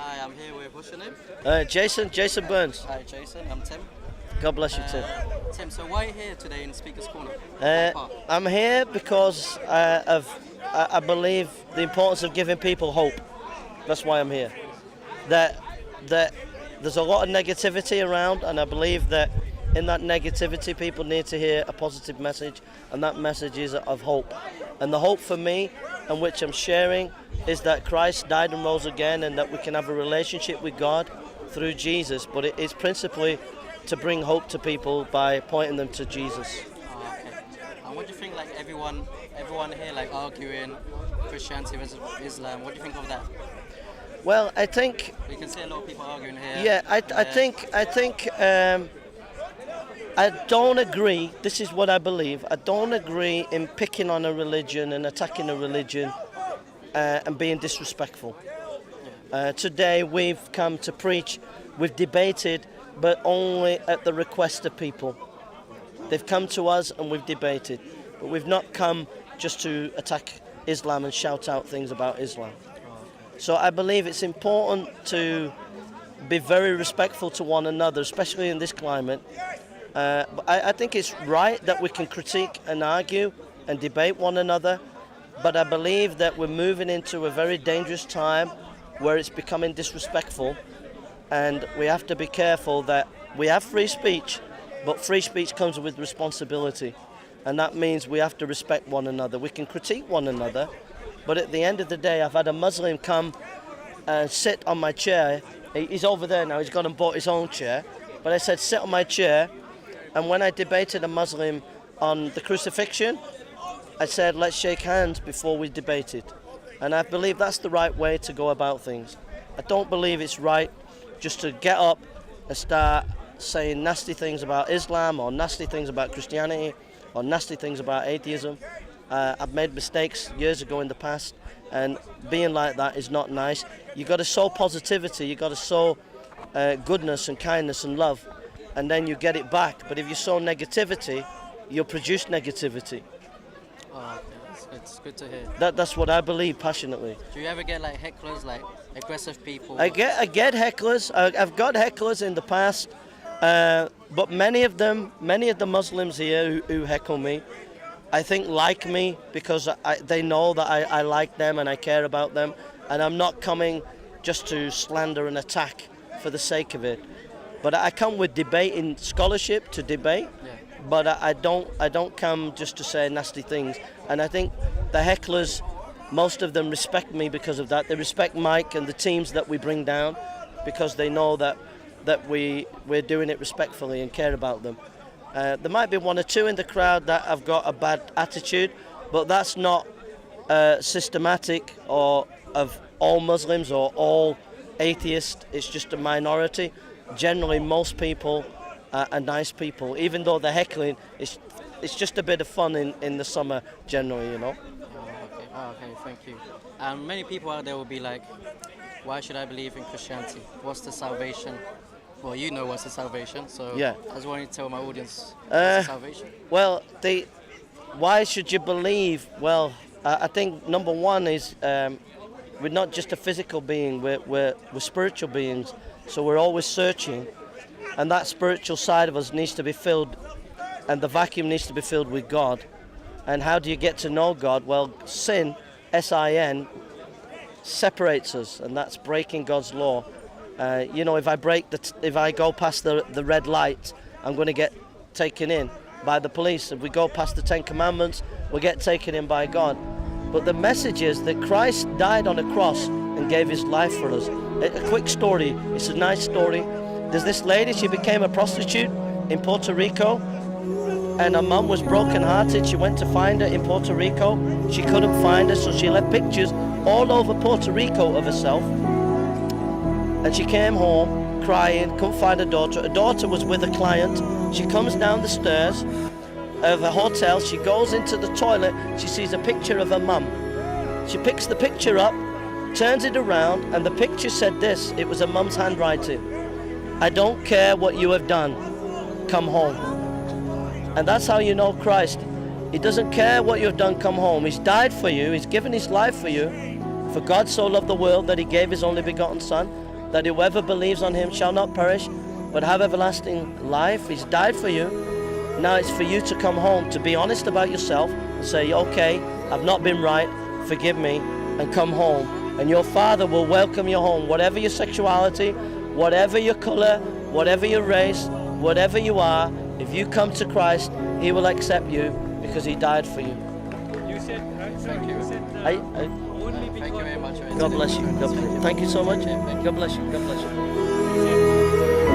Hi, I'm here with, what's your name? Jason Burns. Hi, Jason. I'm Tim. God bless you, Tim. Tim, so why are you here today in Speaker's Corner? I'm here because I believe the importance of giving people hope. That's why I'm here. That there's a lot of negativity around, and I believe that in that negativity, people need to hear a positive message, and that message is of hope. And the hope for me, and which I'm sharing, is that Christ died and rose again, and that we can have a relationship with God through Jesus. But it is principally to bring hope to people by pointing them to Jesus. Oh, okay. What do you think, like everyone here, like arguing Christianity versus Islam? What do you think of that? Well, I think you can see a lot of people arguing here. Yeah, I think I don't agree. This is what I believe. I don't agree in picking on a religion and attacking a religion and being disrespectful. Today we've come to preach. We've debated, but only at the request of people. They've come to us and we've debated, but we've not come just to attack Islam and shout out things about Islam. So I believe it's important to be very respectful to one another, especially in this climate. But I think it's right that we can critique and argue and debate one another, but I believe that we're moving into a very dangerous time where it's becoming disrespectful, and we have to be careful that we have free speech, but free speech comes with responsibility, and that means we have to respect one another. We can critique one another, but at the end of the day, I've had a Muslim come and sit on my chair. He's over there now, he's gone and bought his own chair, but I said sit on my chair. And when I debated a Muslim on the crucifixion, I said, let's shake hands before we debate it. And I believe that's the right way to go about things. I don't believe it's right just to get up and start saying nasty things about Islam or nasty things about Christianity or nasty things about atheism. I've made mistakes years ago in the past, and being like that is not nice. You've got to sow positivity, you've got to sow goodness and kindness and love, and then you get it back. But if you sow negativity, you'll produce negativity. Oh, okay. It's good to hear. That's what I believe passionately. Do you ever get like hecklers, like aggressive people? I get hecklers. I've got hecklers in the past, but many of the Muslims here who heckle me, I think like me because they know that I like them and I care about them, and I'm not coming just to slander and attack for the sake of it. But I come with debating scholarship to debate, but I don't come just to say nasty things. And I think the hecklers, most of them respect me because of that. They respect Mike and the teams that we bring down because they know that we're doing it respectfully and care about them. There might be one or two in the crowd that have got a bad attitude, but that's not systematic or of all Muslims or all atheists. It's just a minority. Generally, most people are nice people, even though they're heckling. It's just a bit of fun in the summer, generally, you know. Okay, thank you. Many people out there will be like, why should I believe in Christianity? What's the salvation? Well, you know what's the salvation, so yeah. I just wanted to tell my audience what's the salvation. Well, why should you believe? Well, I think number one is we're not just a physical being, we're spiritual beings. So we're always searching, and that spiritual side of us needs to be filled, and the vacuum needs to be filled with God. And how do you get to know God? Well, sin, S-I-N, separates us, and that's breaking God's law. If I go past the red light, I'm going to get taken in by the police. If we go past the Ten Commandments, we'll get taken in by God. But the message is that Christ died on a cross and gave his life for us. A quick story, it's a nice story. There's this lady, she became a prostitute in Puerto Rico, and her mum was broken-hearted. She went to find her in Puerto Rico. She couldn't find her, so she left pictures all over Puerto Rico of herself. And she came home crying, couldn't find her daughter. Her daughter was with a client. She comes down the stairs of a hotel, she goes into the toilet, she sees a picture of her mum. She picks the picture up, turns it around, and the picture said this. It was her mum's handwriting. I don't care what you have done, come home. And that's how you know Christ. He doesn't care what you've done, come home. He's died for you, he's given his life for you. For God so loved the world that he gave his only begotten son. that whoever believes on him shall not perish, but have everlasting life. He's died for you. Now it's for you to come home, to be honest about yourself and say, okay, I've not been right, forgive me, and come home. And your Father will welcome you home, whatever your sexuality, whatever your color, whatever your race, whatever you are. If you come to Christ, he will accept you because he died for you. You said, Thank you. only because... Thank you very much. God bless you. God bless you. Thank you so much. God bless you. God bless you. You said,